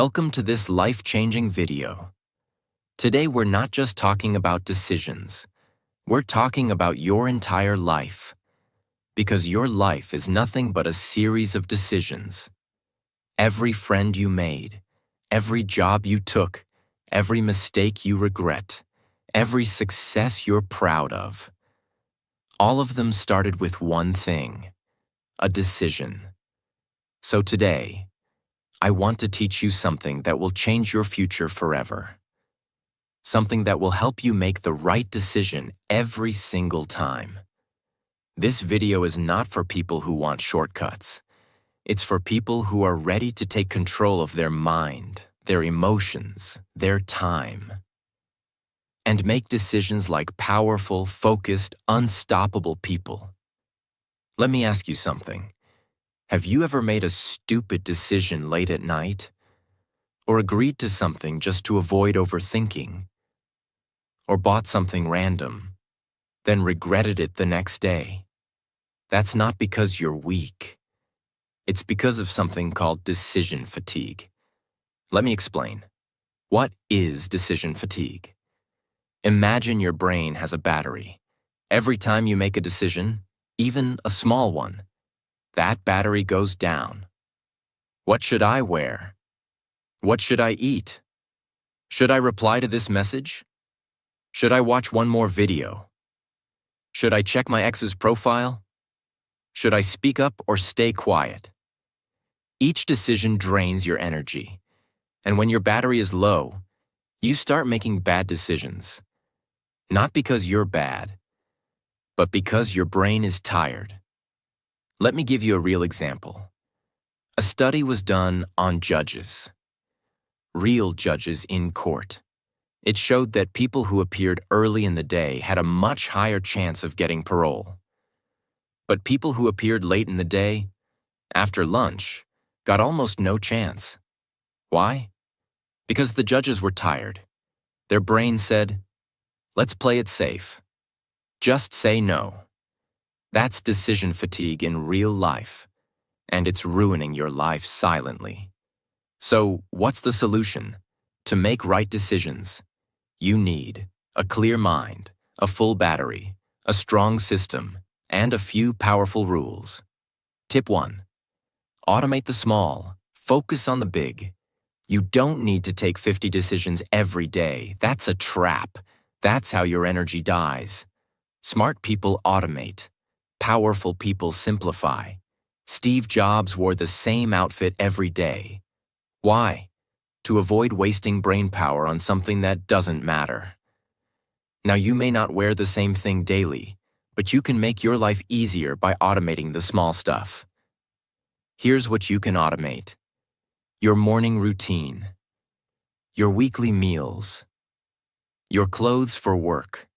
Welcome to this life-changing video. Today we're not just talking about decisions. We're talking about your entire life. Because your life is nothing but a series of decisions. Every friend you made, every job you took, every mistake you regret, every success you're proud of. All of them started with one thing, a decision. So today, I want to teach you something that will change your future forever. Something that will help you make the right decision every single time. This video is not for people who want shortcuts. It's for people who are ready to take control of their mind, their emotions, their time, and make decisions like powerful, focused, unstoppable people. Let me ask you something. Have you ever made a stupid decision late at night? Or agreed to something just to avoid overthinking? Or bought something random, then regretted it the next day? That's not because you're weak. It's because of something called decision fatigue. Let me explain. What is decision fatigue? Imagine your brain has a battery. Every time you make a decision, even a small one, that battery goes down. What should I wear? What should I eat? Should I reply to this message? Should I watch one more video? Should I check my ex's profile? Should I speak up or stay quiet? Each decision drains your energy, and when your battery is low, you start making bad decisions. Not because you're bad, but because your brain is tired. Let me give you a real example. A study was done on judges. Real judges in court. It showed that people who appeared early in the day had a much higher chance of getting parole. But people who appeared late in the day, after lunch, got almost no chance. Why? Because the judges were tired. Their brain said, "Let's play it safe. Just say no." That's decision fatigue in real life, and it's ruining your life silently. So, what's the solution? To make right decisions, you need a clear mind, a full battery, a strong system, and a few powerful rules. Tip 1. Automate the small, focus on the big. You don't need to take 50 decisions every day. That's a trap. That's how your energy dies. Smart people automate. Powerful people simplify. Steve Jobs wore the same outfit every day. Why? To avoid wasting brain power on something that doesn't matter. Now, you may not wear the same thing daily, but you can make your life easier by automating the small stuff. Here's what you can automate. Your morning routine. Your weekly meals. Your clothes for work.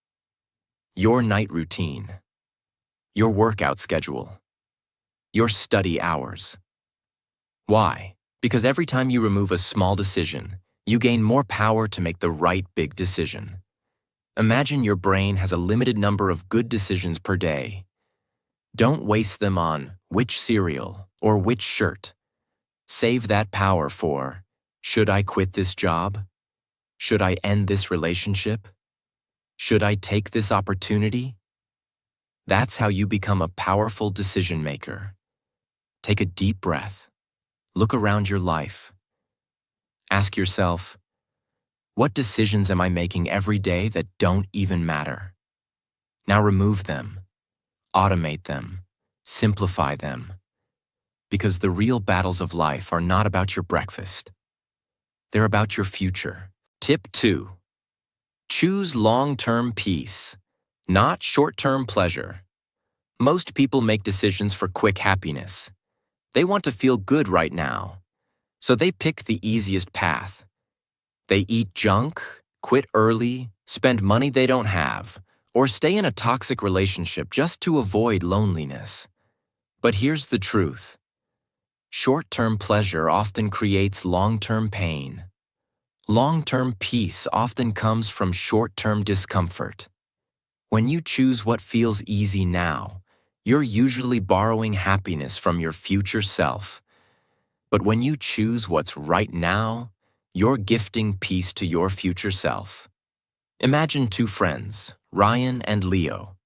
Your night routine. Your workout schedule. Your study hours. Why? Because every time you remove a small decision, you gain more power to make the right big decision. Imagine your brain has a limited number of good decisions per day. Don't waste them on which cereal or which shirt. Save that power for, should I quit this job? Should I end this relationship? Should I take this opportunity? That's how you become a powerful decision maker. Take a deep breath. Look around your life. Ask yourself, what decisions am I making every day that don't even matter? Now remove them, automate them, simplify them. Because the real battles of life are not about your breakfast. They're about your future. Tip 2. Choose long-term peace, not short-term pleasure. Most people make decisions for quick happiness. They want to feel good right now, so they pick the easiest path. They eat junk, quit early, spend money they don't have, or stay in a toxic relationship just to avoid loneliness. But here's the truth. Short-term pleasure often creates long-term pain. Long-term peace often comes from short-term discomfort. When you choose what feels easy now, you're usually borrowing happiness from your future self. But when you choose what's right now, you're gifting peace to your future self. Imagine two friends, Ryan and Leo.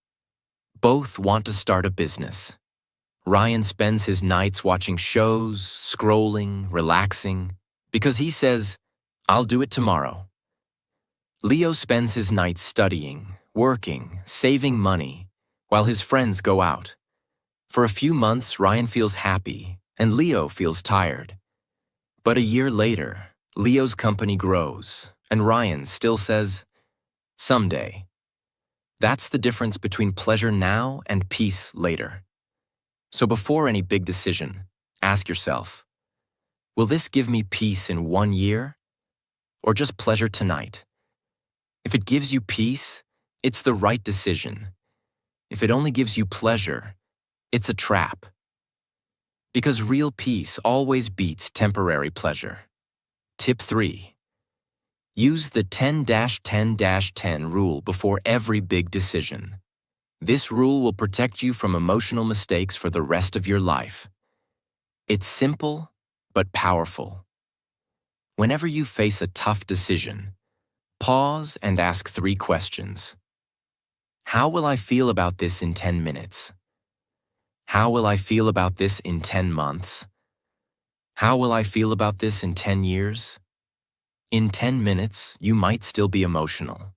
Both want to start a business. Ryan spends his nights watching shows, scrolling, relaxing, because he says, "I'll do it tomorrow." Leo spends his nights studying, working, saving money, while his friends go out. For a few months, Ryan feels happy, and Leo feels tired. But a year later, Leo's company grows, and Ryan still says, "Someday." That's the difference between pleasure now and peace later. So before any big decision, ask yourself, will this give me peace in 1 year? Or just pleasure tonight? If it gives you peace, it's the right decision. If it only gives you pleasure, it's a trap. Because real peace always beats temporary pleasure. Tip 3. Use the 10-10-10 rule before every big decision. This rule will protect you from emotional mistakes for the rest of your life. It's simple, but powerful. Whenever you face a tough decision, pause and ask 3 questions. How will I feel about this in 10 minutes? How will I feel about this in 10 months? How will I feel about this in 10 years? In 10 minutes, you might still be emotional.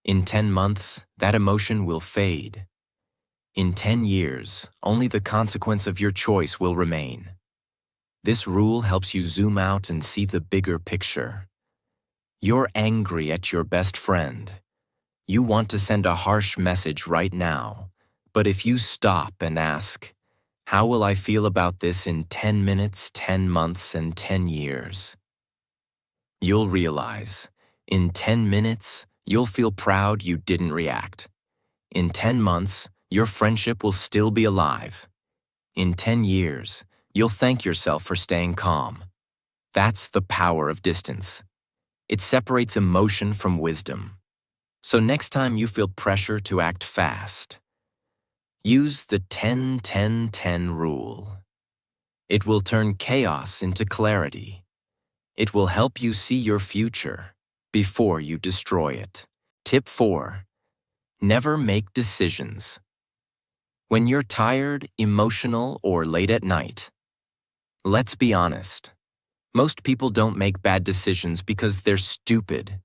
In 10 months, that emotion will fade. In 10 years, only the consequence of your choice will remain. This rule helps you zoom out and see the bigger picture. You're angry at your best friend. You want to send a harsh message right now, but if you stop and ask, how will I feel about this in 10 minutes, 10 months, and 10 years? You'll realize, in 10 minutes, you'll feel proud you didn't react. In 10 months, your friendship will still be alive. In 10 years, you'll thank yourself for staying calm. That's the power of distance. It separates emotion from wisdom. So next time you feel pressure to act fast, use the 10-10-10 rule. It will turn chaos into clarity. It will help you see your future before you destroy it. Tip 4. Never make decisions. When you're tired, emotional, or late at night, let's be honest. Most people don't make bad decisions because they're stupid.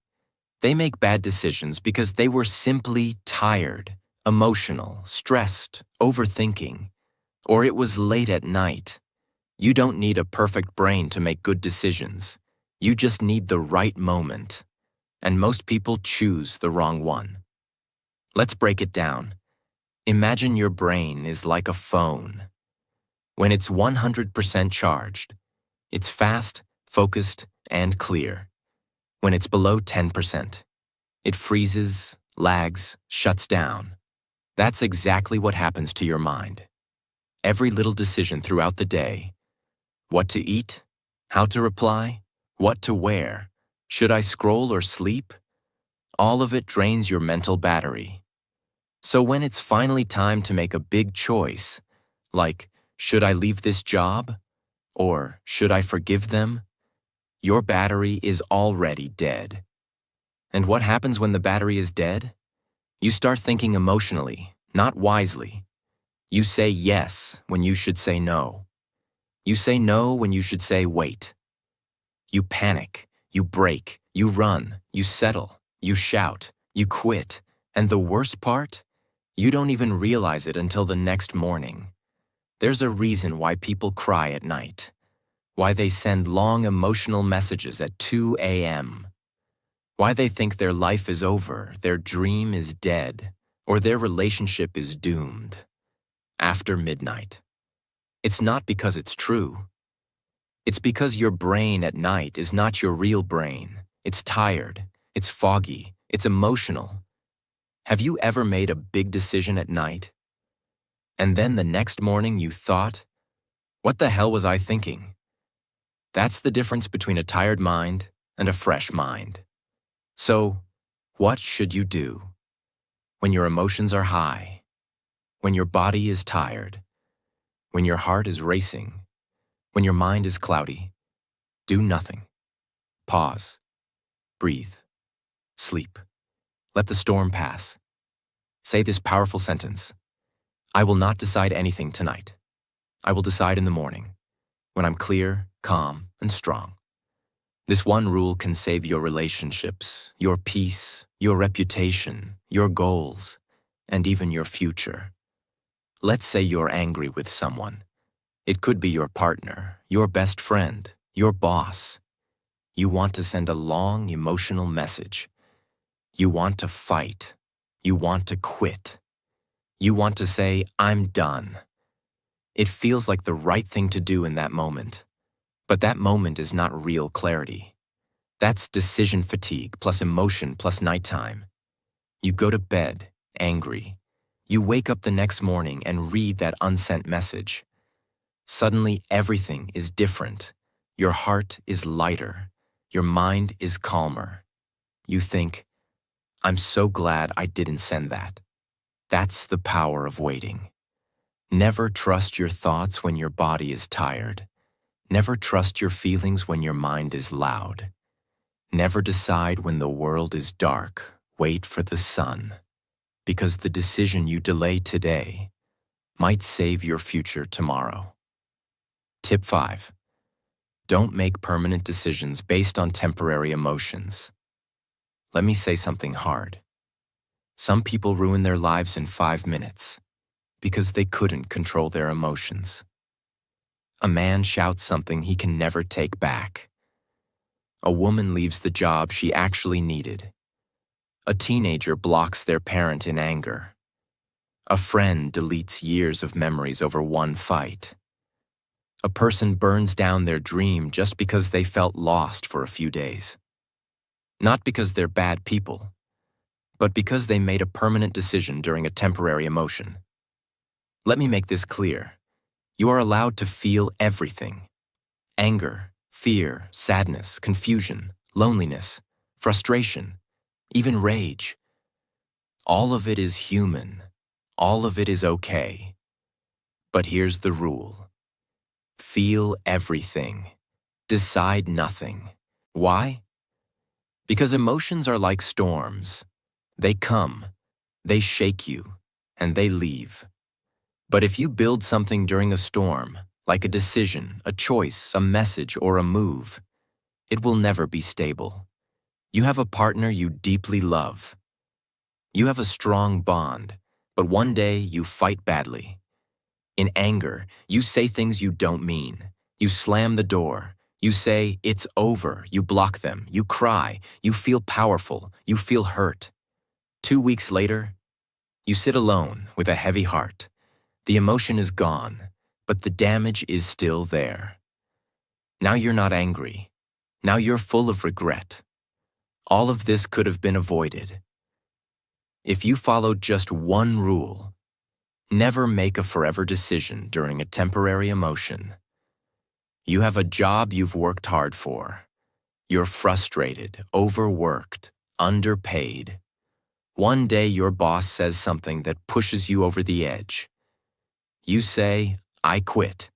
They make bad decisions because they were simply tired, emotional, stressed, overthinking, or it was late at night. You don't need a perfect brain to make good decisions. You just need the right moment. And most people choose the wrong one. Let's break it down. Imagine your brain is like a phone. When it's 100% charged, it's fast, focused, and clear. When it's below 10%, it freezes, lags, shuts down. That's exactly what happens to your mind. Every little decision throughout the day, what to eat, how to reply, what to wear, should I scroll or sleep? All of it drains your mental battery. So when it's finally time to make a big choice, like, should I leave this job? Or should I forgive them? Your battery is already dead. And what happens when the battery is dead? You start thinking emotionally, not wisely. You say yes when you should say no. You say no when you should say wait. You panic, you break, you run, you settle, you shout, you quit, and the worst part? You don't even realize it until the next morning. There's a reason why people cry at night, why they send long emotional messages at 2 a.m., why they think their life is over, their dream is dead, or their relationship is doomed. After midnight. It's not because it's true. It's because your brain at night is not your real brain. It's tired, it's foggy, it's emotional. Have you ever made a big decision at night? And then the next morning you thought, what the hell was I thinking? That's the difference between a tired mind and a fresh mind. So, what should you do? When your emotions are high, when your body is tired, when your heart is racing, When your mind is cloudy, do nothing. Pause. Breathe. Sleep. Let the storm pass. Say this powerful sentence: I will not decide anything tonight. I will decide in the morning, when I'm clear, calm, and strong. This one rule can save your relationships, your peace, your reputation, your goals, and even your future. Let's say you're angry with someone. It could be your partner, your best friend, your boss. You want to send a long, emotional message. You want to fight. You want to quit. You want to say, I'm done. It feels like the right thing to do in that moment. But that moment is not real clarity. That's decision fatigue plus emotion plus nighttime. You go to bed angry. You wake up the next morning and read that unsent message. Suddenly, everything is different. Your heart is lighter. Your mind is calmer. You think, I'm so glad I didn't send that. That's the power of waiting. Never trust your thoughts when your body is tired. Never trust your feelings when your mind is loud. Never decide when the world is dark. Wait for the sun. Because the decision you delay today might save your future tomorrow. Tip 5. Don't make permanent decisions based on temporary emotions. Let me say something hard. Some people ruin their lives in 5 minutes because they couldn't control their emotions. A man shouts something he can never take back. A woman leaves the job she actually needed. A teenager blocks their parent in anger. A friend deletes years of memories over one fight. A person burns down their dream just because they felt lost for a few days. Not because they're bad people, but because they made a permanent decision during a temporary emotion. Let me make this clear. You are allowed to feel everything: anger, fear, sadness, confusion, loneliness, frustration, even rage. All of it is human. All of it is okay. But here's the rule. Feel everything. Decide nothing. Why? Because emotions are like storms. They come, they shake you, and they leave. But if you build something during a storm, like a decision, a choice, a message, or a move, it will never be stable. You have a partner you deeply love. You have a strong bond, but one day you fight badly. In anger, you say things you don't mean. You slam the door. You say, it's over. You block them. You cry. You feel powerful. You feel hurt. 2 weeks later, you sit alone with a heavy heart. The emotion is gone, but the damage is still there. Now you're not angry. Now you're full of regret. All of this could have been avoided. If you followed just one rule, never make a forever decision during a temporary emotion. You have a job you've worked hard for. You're frustrated, overworked, underpaid. One day your boss says something that pushes you over the edge. You say, I quit.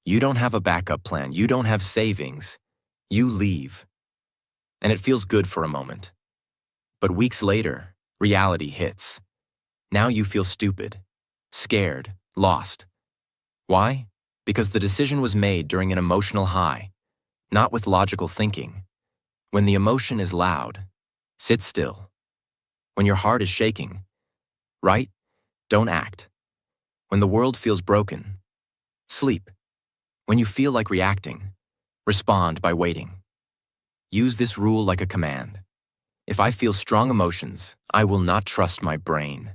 You don't have a backup plan. You don't have savings. You leave. And it feels good for a moment. But weeks later, reality hits. Now you feel stupid, scared, lost. Why? Because the decision was made during an emotional high, not with logical thinking. When the emotion is loud, sit still. When your heart is shaking, write, don't act. When the world feels broken, sleep. When you feel like reacting, respond by waiting. Use this rule like a command. If I feel strong emotions, I will not trust my brain.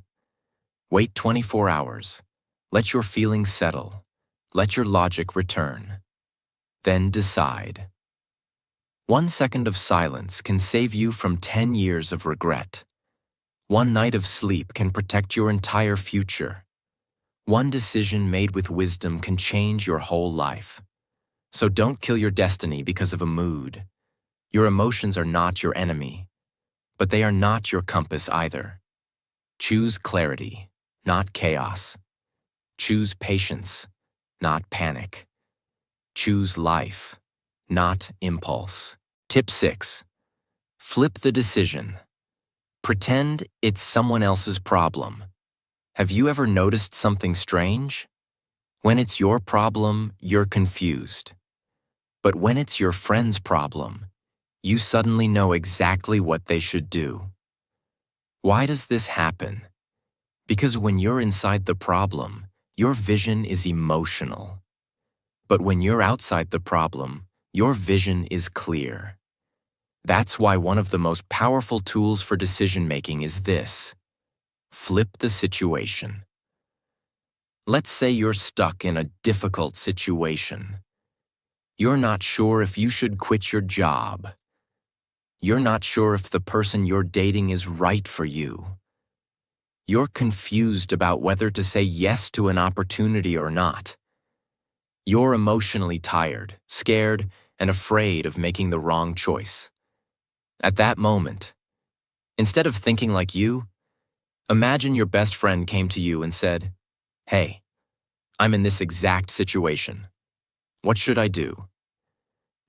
Wait 24 hours. Let your feelings settle. Let your logic return. Then decide. 1 second of silence can save you from 10 years of regret. 1 night of sleep can protect your entire future. 1 decision made with wisdom can change your whole life. So don't kill your destiny because of a mood. Your emotions are not your enemy, but they are not your compass either. Choose clarity, not chaos. Choose patience, not panic. choose life, not impulse. Tip 6. Flip the decision. Pretend it's someone else's problem. Have you ever noticed something strange? When it's your problem, you're confused. But when it's your friend's problem, you suddenly know exactly what they should do. Why does this happen? Because when you're inside the problem, your vision is emotional. But when you're outside the problem, your vision is clear. That's why one of the most powerful tools for decision-making is this: flip the situation. Let's say you're stuck in a difficult situation. You're not sure if you should quit your job. You're not sure if the person you're dating is right for you. You're confused about whether to say yes to an opportunity or not. You're emotionally tired, scared, and afraid of making the wrong choice. At that moment, instead of thinking like you, imagine your best friend came to you and said, "Hey, I'm in this exact situation. What should I do?"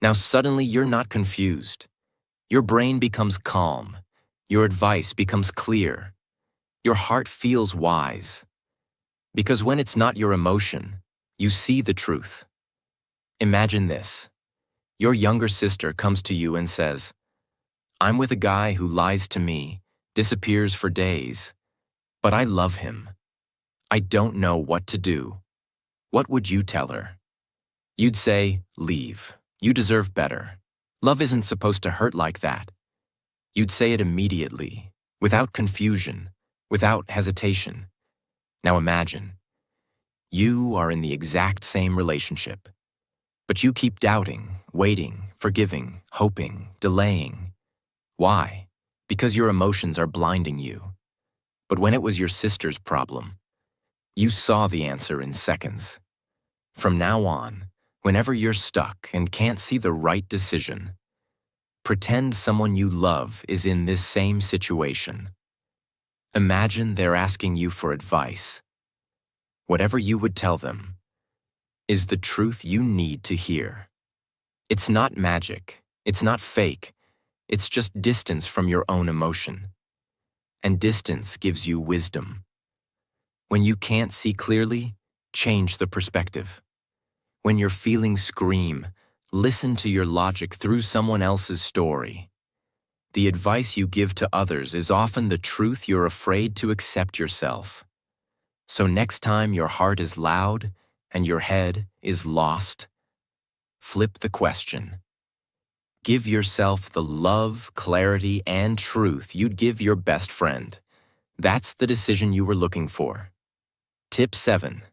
Now suddenly you're not confused. Your brain becomes calm. Your advice becomes clear. Your heart feels wise. Because when it's not your emotion, you see the truth. Imagine this. Your younger sister comes to you and says, "I'm with a guy who lies to me, disappears for days, but I love him. I don't know what to do." What would you tell her? You'd say, "Leave. You deserve better. Love isn't supposed to hurt like that." You'd say it immediately, without confusion, without hesitation. Now imagine, you are in the exact same relationship, but you keep doubting, waiting, forgiving, hoping, delaying. Why? Because your emotions are blinding you. But when it was your sister's problem, you saw the answer in seconds. From now on, whenever you're stuck and can't see the right decision, pretend someone you love is in this same situation. Imagine they're asking you for advice. Whatever you would tell them is the truth you need to hear. It's not magic. It's not fake. It's just distance from your own emotion. And distance gives you wisdom. When you can't see clearly, change the perspective. When your feelings scream, listen to your logic through someone else's story. The advice you give to others is often the truth you're afraid to accept yourself. So next time your heart is loud and your head is lost, flip the question. Give yourself the love, clarity, and truth you'd give your best friend. That's the decision you were looking for. Tip 7.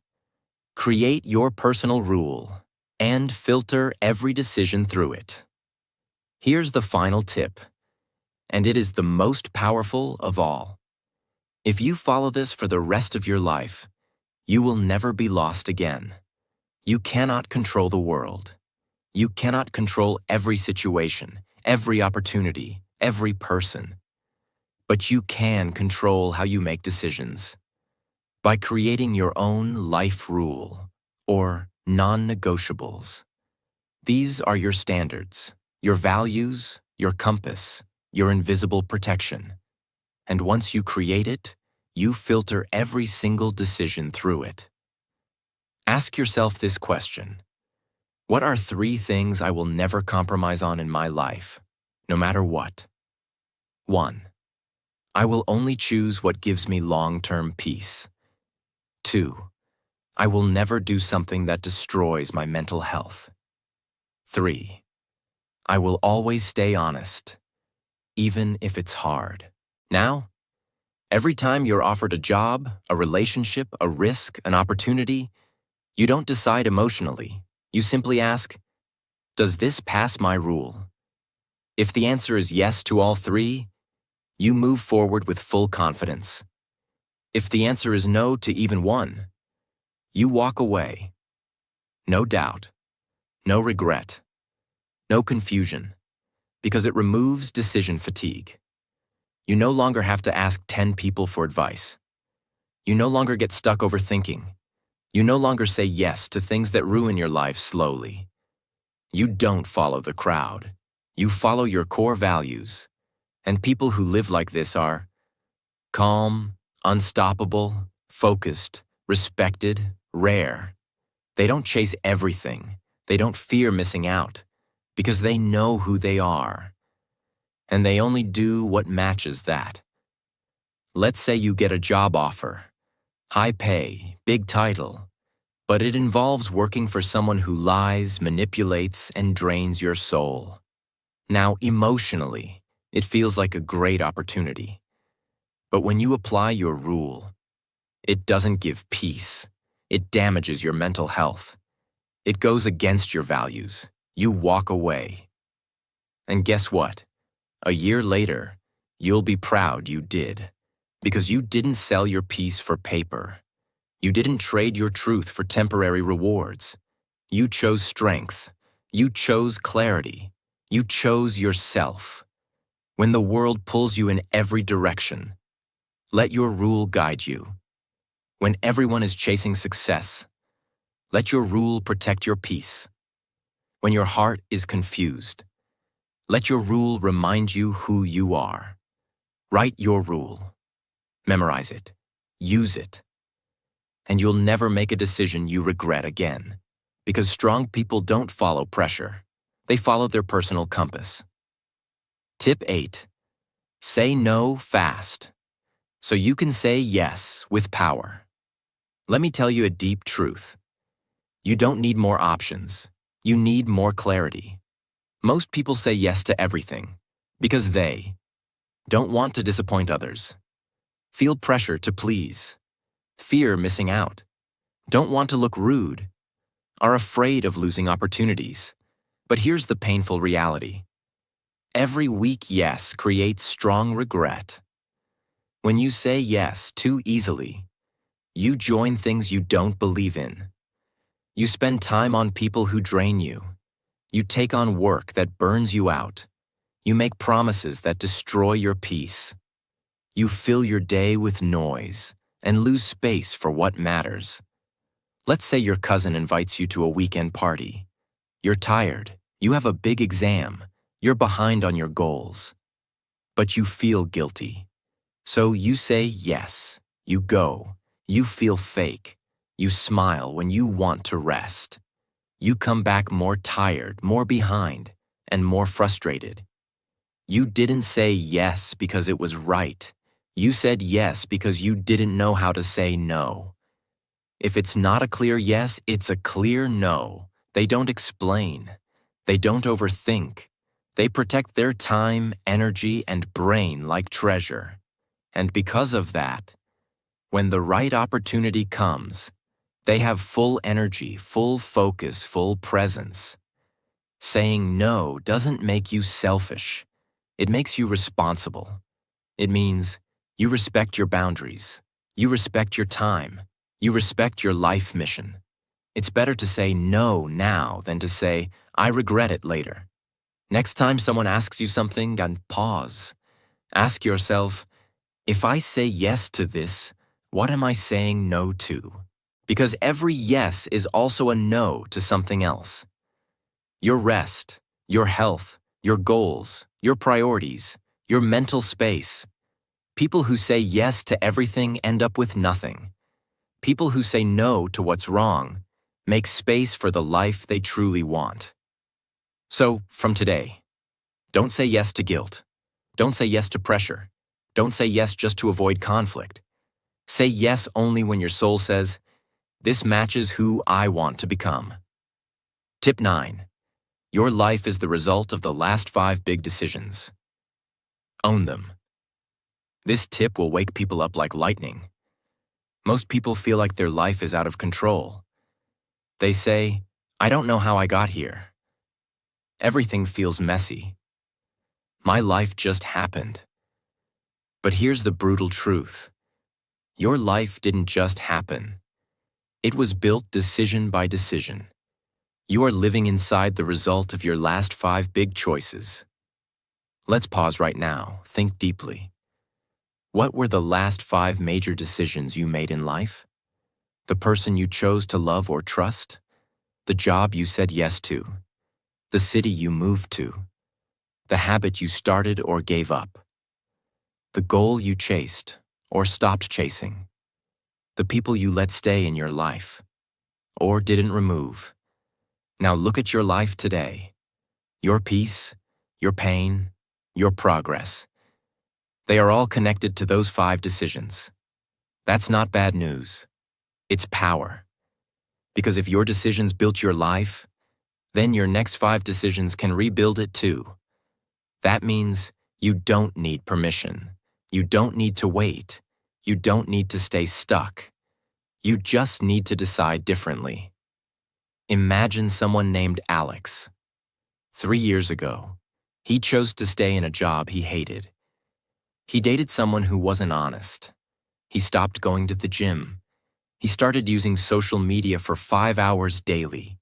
Create your personal rule and filter every decision through it. Here's the final tip, and it is the most powerful of all. If you follow this for the rest of your life, you will never be lost again. You cannot control the world. You cannot control every situation, every opportunity, every person. But you can control how you make decisions. By creating your own life rule, or non-negotiables. These are your standards, your values, your compass, your invisible protection. And once you create it, you filter every single decision through it. Ask yourself this question: what are 3 things I will never compromise on in my life, no matter what? 1. I will only choose what gives me long-term peace. 2. I will never do something that destroys my mental health. 3. I will always stay honest, even if it's hard. Now, every time you're offered a job, a relationship, a risk, an opportunity, you don't decide emotionally. You simply ask, does this pass my rule? If the answer is yes to all 3, you move forward with full confidence. If the answer is no to even 1, you walk away. No doubt, no regret, no confusion, because it removes decision fatigue. You no longer have to ask 10 people for advice. You no longer get stuck overthinking. You no longer say yes to things that ruin your life slowly. You don't follow the crowd. You follow your core values. And people who live like this are calm, unstoppable, focused, respected, rare. They don't chase everything. They don't fear missing out because they know who they are. And they only do what matches that. Let's say you get a job offer. High pay, big title. But it involves working for someone who lies, manipulates, and drains your soul. Now, emotionally, it feels like a great opportunity. But when you apply your rule, it doesn't give peace. It damages your mental health. It goes against your values. You walk away. And guess what? A year later, you'll be proud you did. Because you didn't sell your peace for paper. You didn't trade your truth for temporary rewards. You chose strength. You chose clarity. You chose yourself. When the world pulls you in every direction, let your rule guide you. When everyone is chasing success, let your rule protect your peace. When your heart is confused, let your rule remind you who you are. Write your rule. Memorize it. Use it. And you'll never make a decision you regret again. Because strong people don't follow pressure. They follow their personal compass. Tip 8. Say no fast. So you can say yes with power. Let me tell you a deep truth. You don't need more options. You need more clarity. Most people say yes to everything because they don't want to disappoint others, feel pressure to please, fear missing out, don't want to look rude, are afraid of losing opportunities. But here's the painful reality. Every weak yes creates strong regret. When you say yes too easily, you join things you don't believe in. You spend time on people who drain you. You take on work that burns you out. You make promises that destroy your peace. You fill your day with noise and lose space for what matters. Let's say your cousin invites you to a weekend party. You're tired. You have a big exam. You're behind on your goals. But you feel guilty. So you say yes. You go. You feel fake. You smile when you want to rest. You come back more tired, more behind, and more frustrated. You didn't say yes because it was right. You said yes because you didn't know how to say no. If it's not a clear yes, it's a clear no. They don't explain. They don't overthink. They protect their time, energy, and brain like treasure. And because of that, when the right opportunity comes, they have full energy, full focus, full presence. Saying no doesn't make you selfish. It makes you responsible. It means you respect your boundaries. You respect your time. You respect your life mission. It's better to say no now than to say, I regret it later. Next time someone asks you something, and pause. Ask yourself, if I say yes to this, what am I saying no to? Because every yes is also a no to something else. Your rest, your health, your goals, your priorities, your mental space. People who say yes to everything end up with nothing. People who say no to what's wrong make space for the life they truly want. So, from today, don't say yes to guilt. Don't say yes to pressure. Don't say yes just to avoid conflict. Say yes only when your soul says, this matches who I want to become. Tip 9. Your life is the result of the last 5 big decisions. Own them. This tip will wake people up like lightning. Most people feel like their life is out of control. They say, I don't know how I got here. Everything feels messy. My life just happened. But here's the brutal truth. Your life didn't just happen. It was built decision by decision. You are living inside the result of your last 5 big choices. Let's pause right now. Think deeply. What were the last 5 major decisions you made in life? The person you chose to love or trust? The job you said yes to? the city you moved to, the habit you started or gave up, the goal you chased or stopped chasing, the people you let stay in your life or didn't remove. Now look at your life today, your peace, your pain, your progress. They are all connected to those 5 decisions. That's not bad news. It's power. Because if your decisions built your life, then your next 5 decisions can rebuild it too. That means you don't need permission. You don't need to wait. You don't need to stay stuck. You just need to decide differently. Imagine someone named Alex. 3 years ago, he chose to stay in a job he hated. He dated someone who wasn't honest. He stopped going to the gym. He started using social media for 5 hours daily.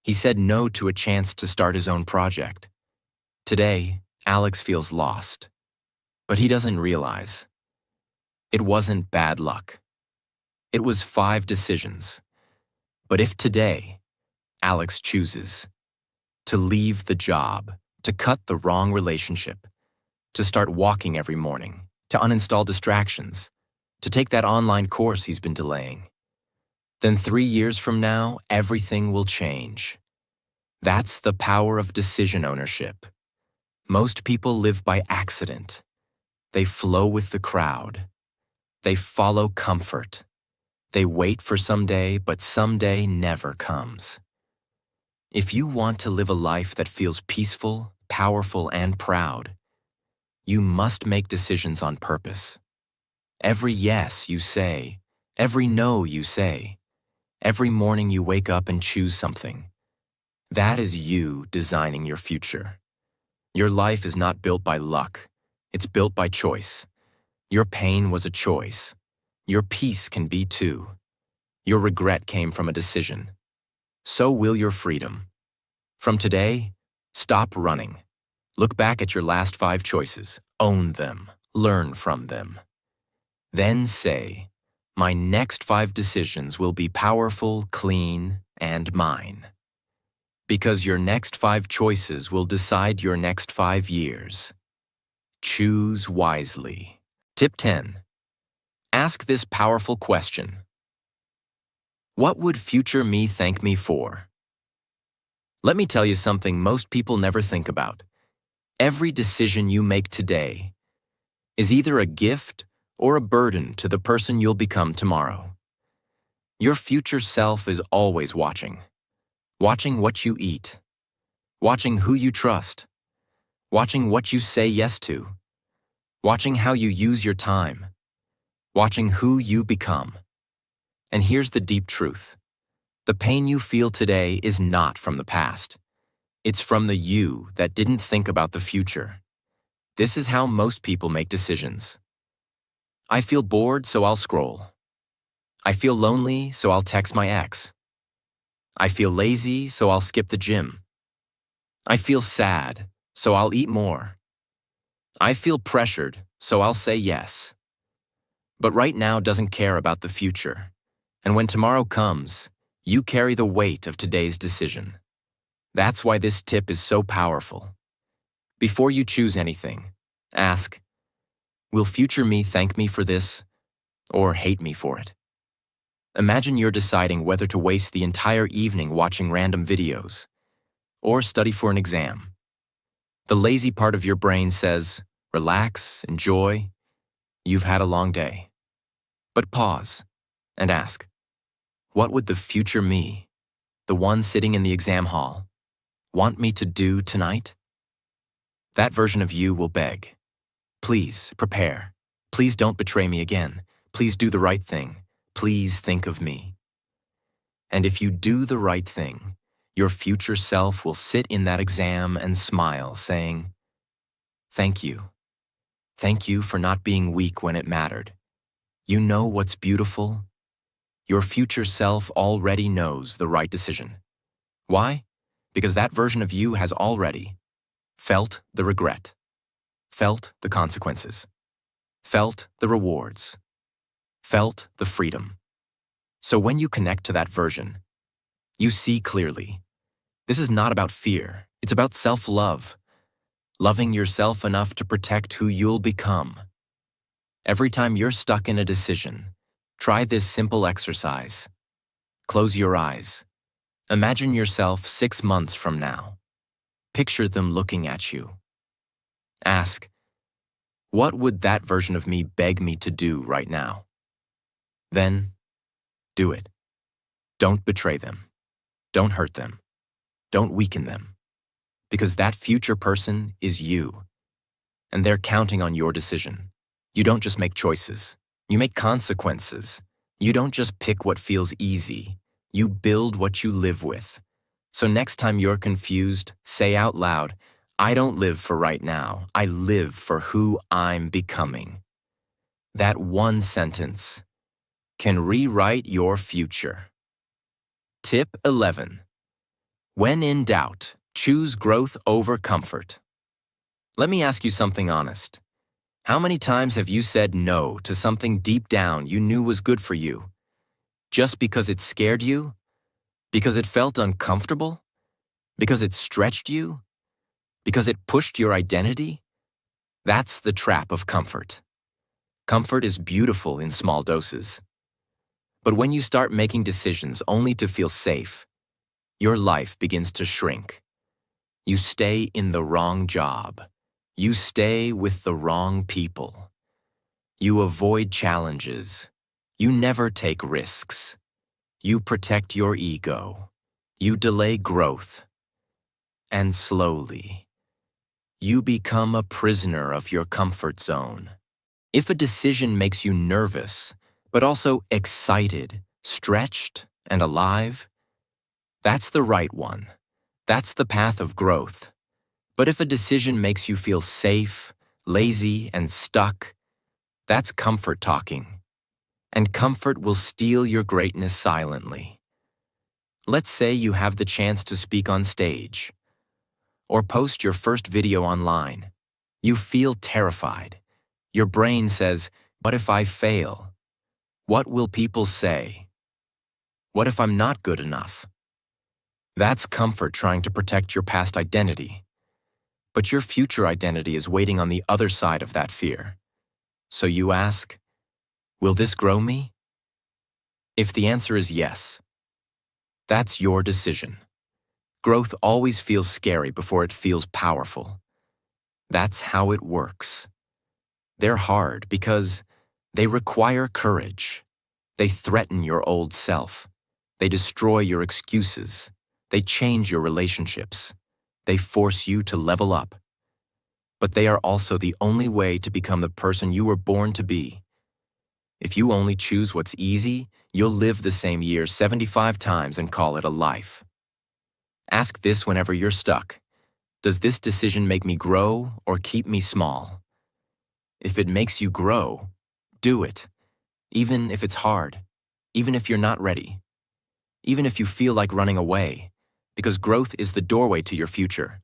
He said no to a chance to start his own project. Today, Alex feels lost. But he doesn't realize. It wasn't bad luck. It was 5 decisions. But if today, Alex chooses to leave the job, to cut the wrong relationship, to start walking every morning, to uninstall distractions, to take that online course he's been delaying, then 3 years from now, everything will change. That's the power of decision ownership. Most people live by accident. They flow with the crowd. They follow comfort. They wait for someday, but someday never comes. If you want to live a life that feels peaceful, powerful, and proud, you must make decisions on purpose. Every yes you say, every no you say, every morning you wake up and choose something. That is you designing your future. Your life is not built by luck. It's built by choice. Your pain was a choice. Your peace can be too. Your regret came from a decision. So will your freedom. From today, stop running. Look back at your last 5 choices. Own them. Learn from them. Then say, my next 5 decisions will be powerful, clean, and mine. Because your next 5 choices will decide your next 5 years. Choose wisely. Tip 10. Ask this powerful question. What would future me thank me for? Let me tell you something most people never think about. Every decision you make today is either a gift or a burden to the person you'll become tomorrow. Your future self is always watching. Watching what you eat. Watching who you trust. Watching what you say yes to. Watching how you use your time. Watching who you become. And here's the deep truth. The pain you feel today is not from the past. It's from the you that didn't think about the future. This is how most people make decisions. I feel bored, so I'll scroll. I feel lonely, so I'll text my ex. I feel lazy, so I'll skip the gym. I feel sad, so I'll eat more. I feel pressured, so I'll say yes. But right now doesn't care about the future. And when tomorrow comes, you carry the weight of today's decision. That's why this tip is so powerful. Before you choose anything, ask, will future me thank me for this or hate me for it? Imagine you're deciding whether to waste the entire evening watching random videos or study for an exam. The lazy part of your brain says, relax, enjoy, you've had a long day. But pause and ask, what would the future me, the one sitting in the exam hall, want me to do tonight? That version of you will beg, please prepare. Please don't betray me again. Please do the right thing. Please think of me. And if you do the right thing, your future self will sit in that exam and smile, saying, thank you. Thank you for not being weak when it mattered. You know what's beautiful? Your future self already knows the right decision. Why? Because that version of you has already felt the regret, felt the consequences, felt the rewards, felt the freedom. So when you connect to that version, you see clearly. This is not about fear. It's about self-love, loving yourself enough to protect who you'll become. Every time you're stuck in a decision, try this simple exercise. Close your eyes. Imagine yourself 6 months from now. Picture them looking at you. Ask, what would that version of me beg me to do right now? Then, do it. Don't betray them. Don't hurt them. Don't weaken them. Because that future person is you, and they're counting on your decision. You don't just make choices. You make consequences. You don't just pick what feels easy. You build what you live with. So next time you're confused, say out loud, I don't live for right now. I live for who I'm becoming. That one sentence can rewrite your future. Tip 11. When in doubt, choose growth over comfort. Let me ask you something honest. How many times have you said no to something deep down you knew was good for you? Just because it scared you? Because it felt uncomfortable? Because it stretched you? Because it pushed your identity? That's the trap of comfort. Comfort is beautiful in small doses. But when you start making decisions only to feel safe, your life begins to shrink. You stay in the wrong job. You stay with the wrong people. You avoid challenges. You never take risks. You protect your ego. You delay growth. And slowly, you become a prisoner of your comfort zone. If a decision makes you nervous, but also excited, stretched, and alive, that's the right one. That's the path of growth. But if a decision makes you feel safe, lazy, and stuck, that's comfort talking. And comfort will steal your greatness silently. Let's say you have the chance to speak on stage, or post your first video online. You feel terrified. Your brain says, what if I fail? What will people say? What if I'm not good enough? That's comfort trying to protect your past identity. But your future identity is waiting on the other side of that fear. So you ask, will this grow me? If the answer is yes, that's your decision. Growth always feels scary before it feels powerful. That's how it works. They're hard because they require courage. They threaten your old self. They destroy your excuses. They change your relationships. They force you to level up. But they are also the only way to become the person you were born to be. If you only choose what's easy, you'll live the same year 75 times and call it a life. Ask this whenever you're stuck. Does this decision make me grow or keep me small? If it makes you grow, do it. Even if it's hard. Even if you're not ready. Even if you feel like running away. Because growth is the doorway to your future.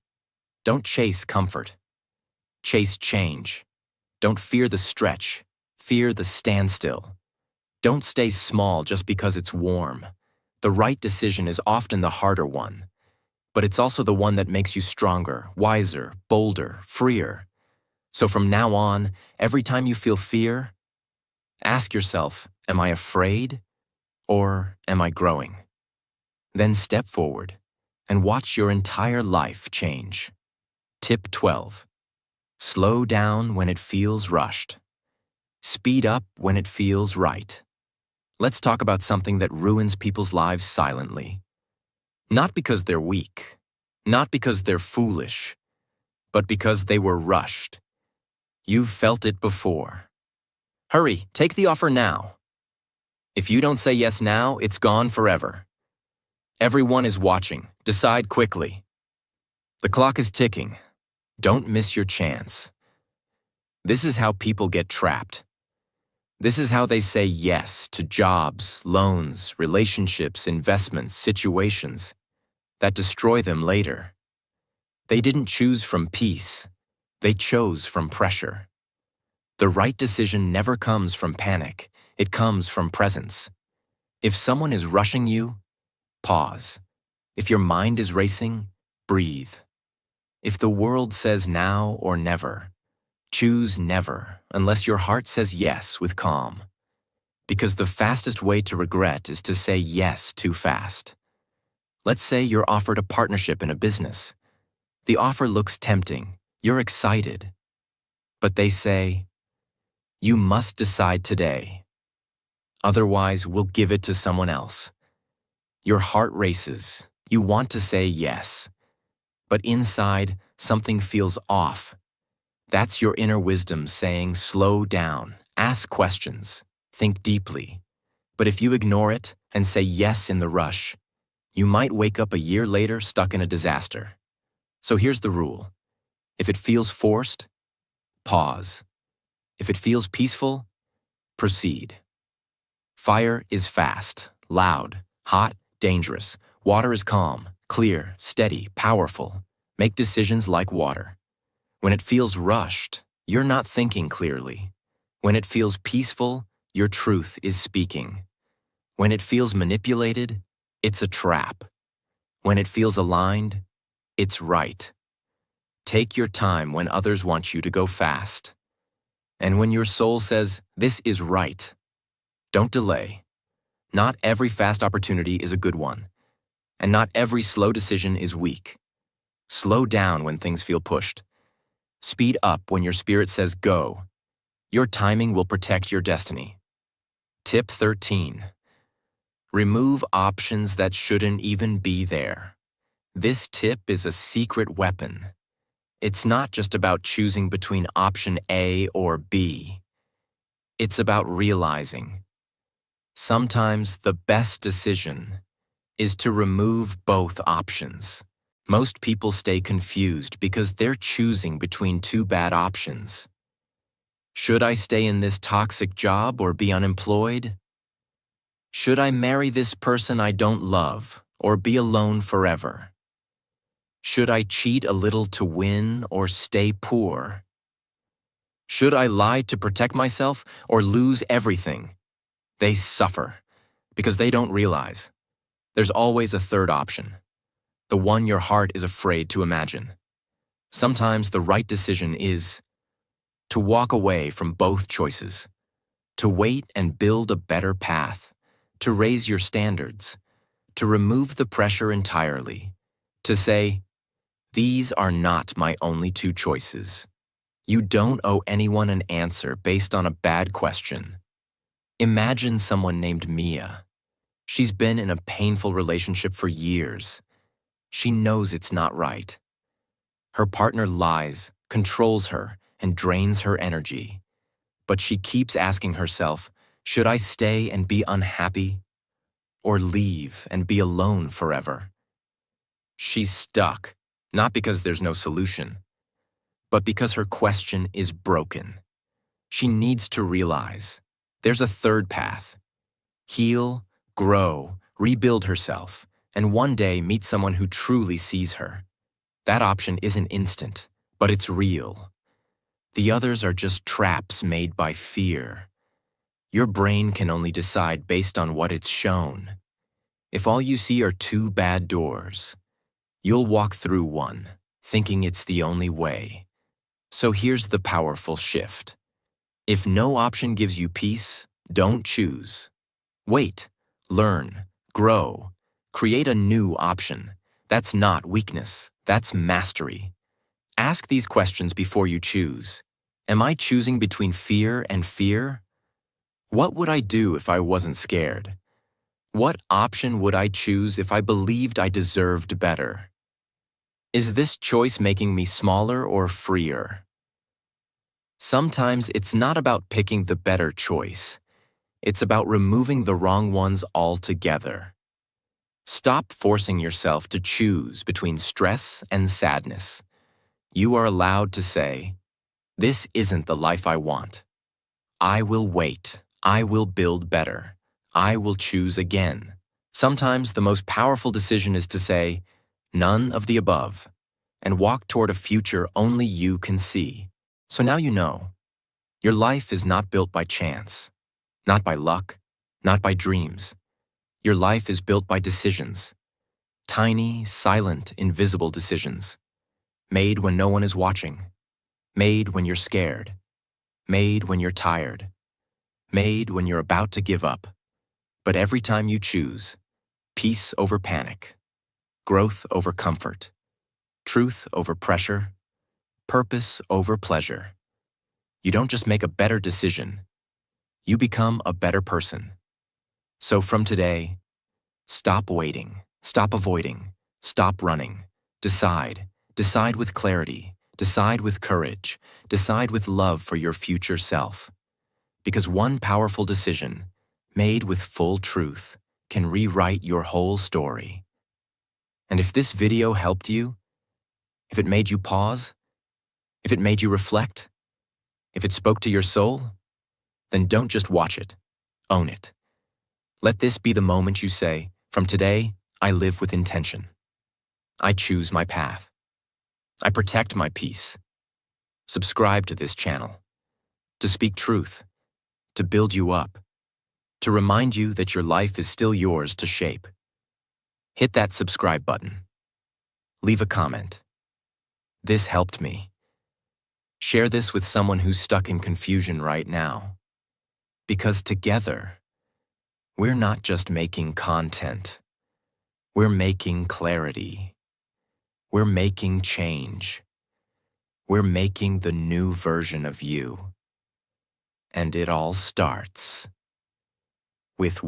Don't chase comfort. Chase change. Don't fear the stretch. Fear the standstill. Don't stay small just because it's warm. The right decision is often the harder one. But it's also the one that makes you stronger, wiser, bolder, freer. So from now on, every time you feel fear, ask yourself, am I afraid or am I growing? Then step forward and watch your entire life change. Tip 12. Slow down when it feels rushed. Speed up when it feels right. Let's talk about something that ruins people's lives silently. Not because they're weak, not because they're foolish, but because they were rushed. You've felt it before. Hurry, take the offer now. If you don't say yes now, it's gone forever. Everyone is watching. Decide quickly. The clock is ticking. Don't miss your chance. This is how people get trapped. This is how they say yes to jobs, loans, relationships, investments, situations that destroy them later. They didn't choose from peace. They chose from pressure. The right decision never comes from panic. It comes from presence. If someone is rushing you, pause. If your mind is racing, breathe. If the world says now or never, choose never unless your heart says yes with calm. Because the fastest way to regret is to say yes too fast. Let's say you're offered a partnership in a business. The offer looks tempting, you're excited. But they say, you must decide today. Otherwise, we'll give it to someone else. Your heart races, you want to say yes. But inside, something feels off. That's your inner wisdom saying, slow down, ask questions, think deeply. But if you ignore it and say yes in the rush, you might wake up a year later stuck in a disaster. So here's the rule. If it feels forced, pause. If it feels peaceful, proceed. Fire is fast, loud, hot, dangerous. Water is calm, clear, steady, powerful. Make decisions like water. When it feels rushed, you're not thinking clearly. When it feels peaceful, your truth is speaking. When it feels manipulated, it's a trap. When it feels aligned, it's right. Take your time when others want you to go fast. And when your soul says, this is right, don't delay. Not every fast opportunity is a good one, and not every slow decision is weak. Slow down when things feel pushed. Speed up when your spirit says go. Your timing will protect your destiny. Tip 13. Remove options that shouldn't even be there. This tip is a secret weapon. It's not just about choosing between option A or B. It's about realizing sometimes the best decision is to remove both options. Most people stay confused because they're choosing between two bad options. Should I stay in this toxic job or be unemployed? Should I marry this person I don't love or be alone forever? Should I cheat a little to win or stay poor? Should I lie to protect myself or lose everything? They suffer because they don't realize there's always a third option, the one your heart is afraid to imagine. Sometimes the right decision is to walk away from both choices, to wait and build a better path, to raise your standards, to remove the pressure entirely, to say, these are not my only two choices. You don't owe anyone an answer based on a bad question. Imagine someone named Mia. She's been in a painful relationship for years. She knows it's not right. Her partner lies, controls her, and drains her energy. But she keeps asking herself, should I stay and be unhappy? Or leave and be alone forever? She's stuck, not because there's no solution, but because her question is broken. She needs to realize there's a third path. Heal, grow, rebuild herself, and one day meet someone who truly sees her. That option isn't instant, but it's real. The others are just traps made by fear. Your brain can only decide based on what it's shown. If all you see are two bad doors, you'll walk through one, thinking it's the only way. So here's the powerful shift. If no option gives you peace, don't choose. Wait, learn, grow, create a new option. That's not weakness, that's mastery. Ask these questions before you choose. Am I choosing between fear and fear? What would I do if I wasn't scared? What option would I choose if I believed I deserved better? Is this choice making me smaller or freer? Sometimes it's not about picking the better choice. It's about removing the wrong ones altogether. Stop forcing yourself to choose between stress and sadness. You are allowed to say, this isn't the life I want. I will wait. I will build better. I will choose again. Sometimes the most powerful decision is to say, none of the above, and walk toward a future only you can see. So now you know. Your life is not built by chance, not by luck, not by dreams. Your life is built by decisions. Tiny, silent, invisible decisions. Made when no one is watching. Made when you're scared. Made when you're tired. Made when you're about to give up. But every time you choose, peace over panic, growth over comfort, truth over pressure, purpose over pleasure, you don't just make a better decision, you become a better person. So from today, stop waiting, stop avoiding, stop running. Decide. Decide with clarity. Decide with courage. Decide with love for your future self. Because one powerful decision, made with full truth, can rewrite your whole story. And if this video helped you, if it made you pause, if it made you reflect, if it spoke to your soul, then don't just watch it, own it. Let this be the moment you say, from today, I live with intention. I choose my path. I protect my peace. Subscribe to this channel, to speak truth, to build you up, to remind you that your life is still yours to shape. Hit that subscribe button. Leave a comment. This helped me. Share this with someone who's stuck in confusion right now. Because together, we're not just making content. We're making clarity. We're making change. We're making the new version of you. And it all starts with